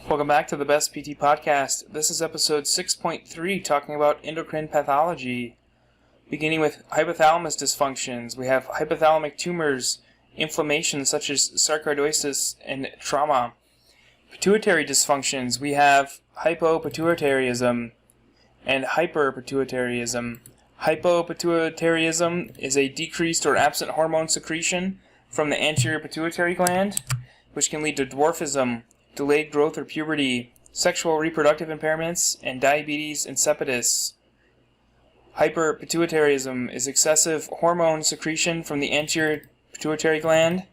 Welcome back to the Best PT Podcast. This is episode 6.3, talking about endocrine pathology. Beginning with hypothalamus dysfunctions, we have hypothalamic tumors, inflammation such as sarcoidosis, and trauma. Pituitary dysfunctions, we have hypopituitarism and hyperpituitarism. Hypopituitarism is a decreased or absent hormone secretion from the anterior pituitary gland, which can lead to dwarfism, delayed growth or puberty, sexual reproductive impairments, and diabetes insipidus. Hyperpituitarism is excessive hormone secretion from the anterior pituitary gland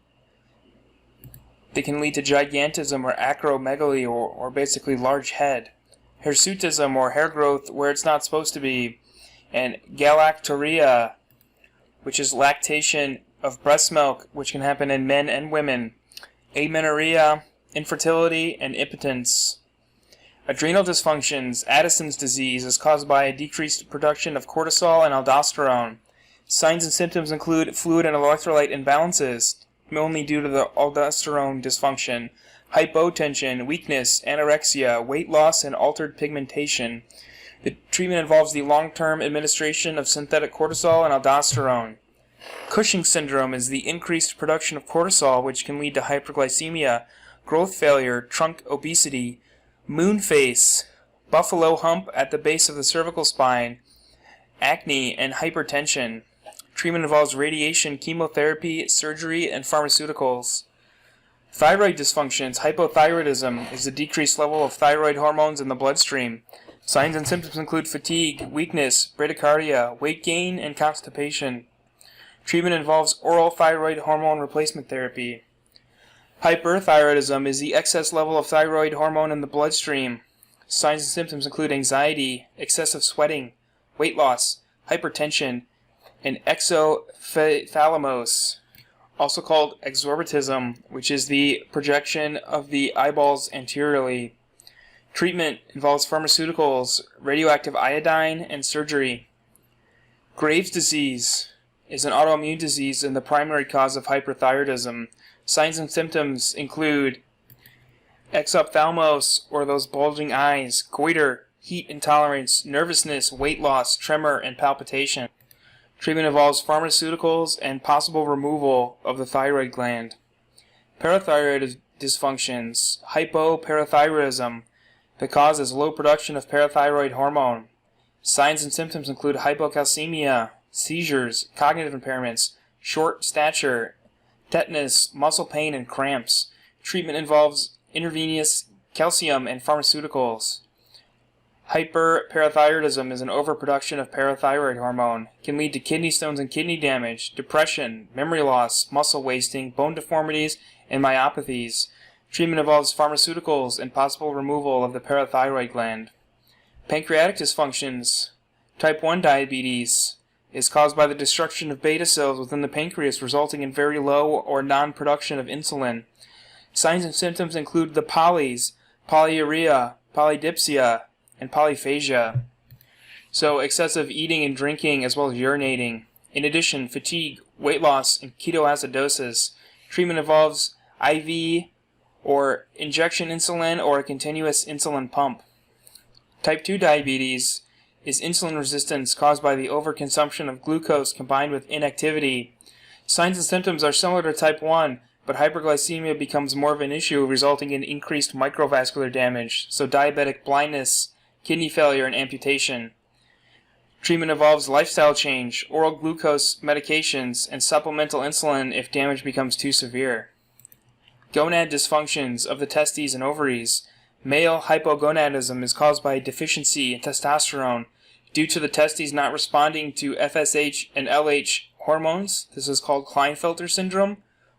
that can lead to gigantism or acromegaly or basically large head. Hirsutism or hair growth where it's not supposed to be, and galactorrhea, which is lactation of breast milk, which can happen in men and women. Amenorrhea, infertility, and impotence. Adrenal dysfunctions, Addison's disease, is caused by a decreased production of cortisol and aldosterone. Signs and symptoms include fluid and electrolyte imbalances, mainly due to the aldosterone dysfunction, hypotension, weakness, anorexia, weight loss, and altered pigmentation. The treatment involves the long-term administration of synthetic cortisol and aldosterone. Cushing's syndrome is the increased production of cortisol, which can lead to hyperglycemia, growth failure, trunk obesity, moon face, buffalo hump at the base of the cervical spine, acne, and hypertension. Treatment involves radiation, chemotherapy, surgery, and pharmaceuticals. Thyroid dysfunctions, hypothyroidism, is a decreased level of thyroid hormones in the bloodstream. Signs and symptoms include fatigue, weakness, bradycardia, weight gain, and constipation. Treatment involves oral thyroid hormone replacement therapy. Hyperthyroidism is the excess level of thyroid hormone in the bloodstream. Signs and symptoms include anxiety, excessive sweating, weight loss, hypertension, and exophthalmos, also called exorbitism, which is the projection of the eyeballs anteriorly. Treatment involves pharmaceuticals, radioactive iodine, and surgery. Graves' disease is an autoimmune disease and the primary cause of hyperthyroidism. Signs and symptoms include exophthalmos, or those bulging eyes, goiter, heat intolerance, nervousness, weight loss, tremor, and palpitation. Treatment involves pharmaceuticals and possible removal of the thyroid gland. Parathyroid dysfunctions, hypoparathyroidism. The cause is low production of parathyroid hormone. Signs and symptoms include hypocalcemia, seizures, cognitive impairments, short stature, tetanus, muscle pain, and cramps. Treatment involves intravenous calcium and pharmaceuticals. Hyperparathyroidism is an overproduction of parathyroid hormone. It can lead to kidney stones and kidney damage, depression, memory loss, muscle wasting, bone deformities, and myopathies. Treatment involves pharmaceuticals and possible removal of the parathyroid gland. Pancreatic dysfunctions, type 1 diabetes, is caused by the destruction of beta cells within the pancreas, resulting in very low or non-production of insulin. Signs and symptoms include the polys, polyuria, polydipsia, and polyphagia. So excessive eating and drinking as well as urinating. In addition, fatigue, weight loss, and ketoacidosis. Treatment involves IV or injection insulin or a continuous insulin pump. Type 2 diabetes is insulin resistance caused by the overconsumption of glucose combined with inactivity. Signs and symptoms are similar to type 1, but hyperglycemia becomes more of an issue, resulting in increased microvascular damage, so diabetic blindness, kidney failure, and amputation. Treatment involves lifestyle change, oral glucose medications, and supplemental insulin if damage becomes too severe. Gonad dysfunctions of the testes and ovaries. Male hypogonadism is caused by a deficiency in testosterone due to the testes not responding to FSH and LH hormones. This is called Klinefelter syndrome,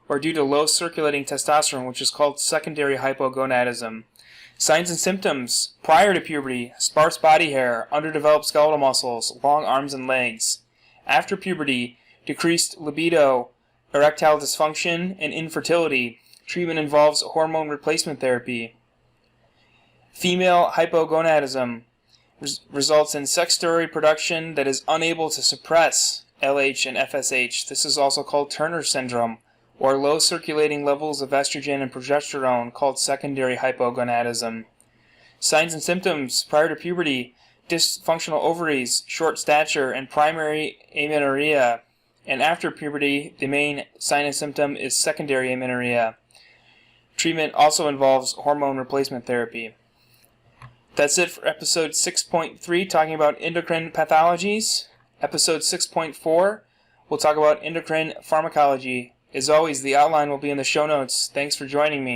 or due to low circulating testosterone, which is called secondary hypogonadism. Signs and symptoms prior to puberty: sparse body hair, underdeveloped skeletal muscles, long arms and legs. After puberty, decreased libido, erectile dysfunction, and infertility. Treatment involves hormone replacement therapy. Female hypogonadism results in sex steroid production that is unable to suppress LH and FSH. This is also called Turner syndrome, or low circulating levels of estrogen and progesterone called secondary hypogonadism. Signs and symptoms prior to puberty: dysfunctional ovaries, short stature, and primary amenorrhea. And after puberty, the main sign and symptom is secondary amenorrhea. Treatment also involves hormone replacement therapy. That's it for episode 6.3, talking about endocrine pathologies. Episode 6.4, we'll talk about endocrine pharmacology. As always, the outline will be in the show notes. Thanks for joining me.